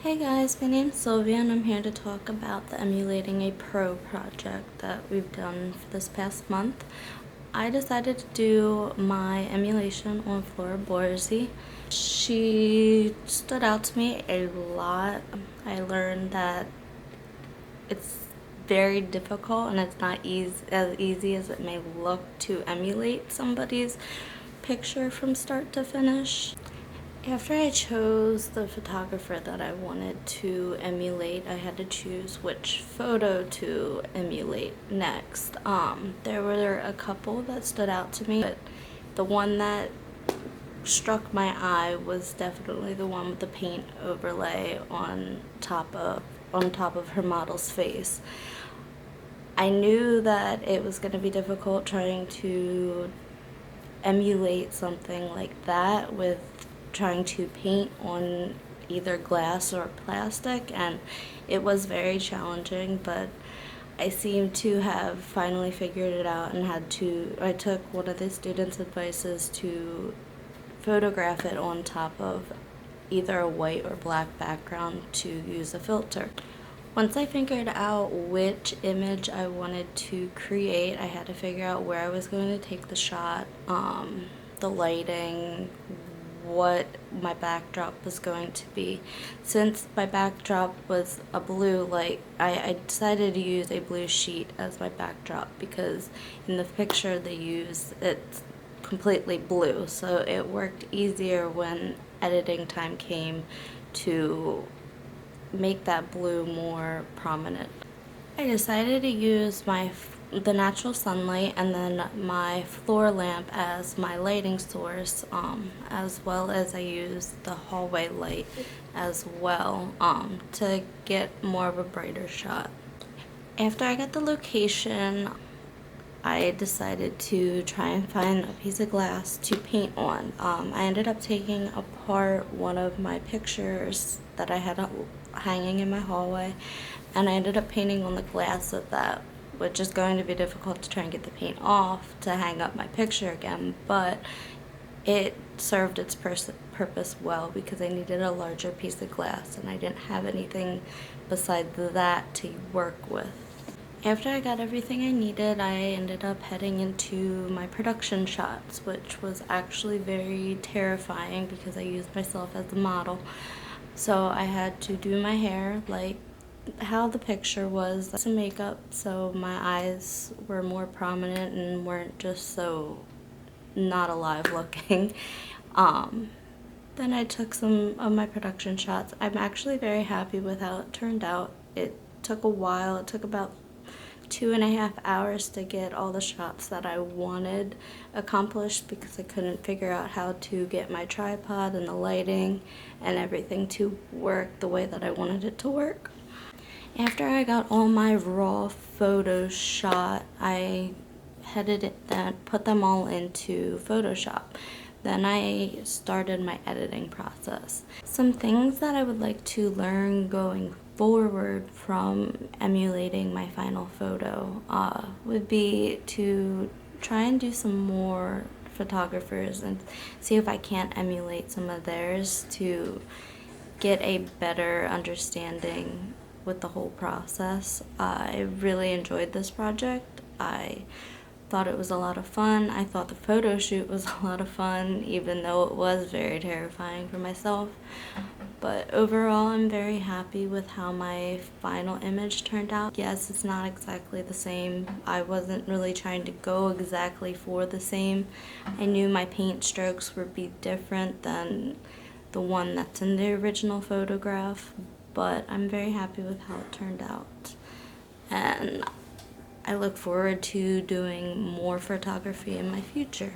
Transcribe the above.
Hey guys, my name's Sylvia and I'm here to talk about the Emulating a Pro project that we've done for this past month. I decided to do my emulation on Flora Borsi. She stood out to me a lot. I learned that it's very difficult and it's not as easy as it may look to emulate somebody's picture from start to finish. After I chose the photographer that I wanted to emulate, I had to choose which photo to emulate next. There were a couple that stood out to me, but the one that struck my eye was definitely the one with the paint overlay on top of her model's face. I knew that it was going to be difficult trying to emulate something like that with trying to paint on either glass or plastic, and it was very challenging, but I seem to have finally figured it out and I took one of the students' advices to photograph it on top of either a white or black background to use a filter. Once I figured out which image I wanted to create, I had to figure out where I was going to take the shot, the lighting, what my backdrop was going to be. Since my backdrop was a blue light, I decided to use a blue sheet as my backdrop because in the picture they use it's completely blue, so it worked easier when editing time came to make that blue more prominent. I decided to use the natural sunlight and then my floor lamp as my lighting source, as well as I used the hallway light as well to get more of a brighter shot. After I got the location, I decided to try and find a piece of glass to paint on. I ended up taking apart one of my pictures that I had hanging in my hallway, and I ended up painting on the glass of that, which is going to be difficult to try and get the paint off to hang up my picture again, but it served its purpose well because I needed a larger piece of glass and I didn't have anything besides that to work with. After I got everything I needed, I ended up heading into my production shots, which was actually very terrifying because I used myself as a model. So I had to do my hair like how the picture was, some makeup so my eyes were more prominent and weren't just so not alive looking. Then I took some of my production shots. I'm actually very happy with how it turned out. It took a while. It took about 2.5 hours to get all the shots that I wanted accomplished because I couldn't figure out how to get my tripod and the lighting and everything to work the way that I wanted it to work. After I got all my raw photos shot, I put them all into Photoshop. Then I started my editing process. Some things that I would like to learn going forward from emulating my final photo would be to try and do some more photographers and see if I can't emulate some of theirs to get a better understanding with the whole process. I really enjoyed this project. I thought it was a lot of fun. I thought the photo shoot was a lot of fun, even though it was very terrifying for myself. But overall, I'm very happy with how my final image turned out. Yes, it's not exactly the same. I wasn't really trying to go exactly for the same. I knew my paint strokes would be different than the one that's in the original photograph, but I'm very happy with how it turned out. And I look forward to doing more photography in my future.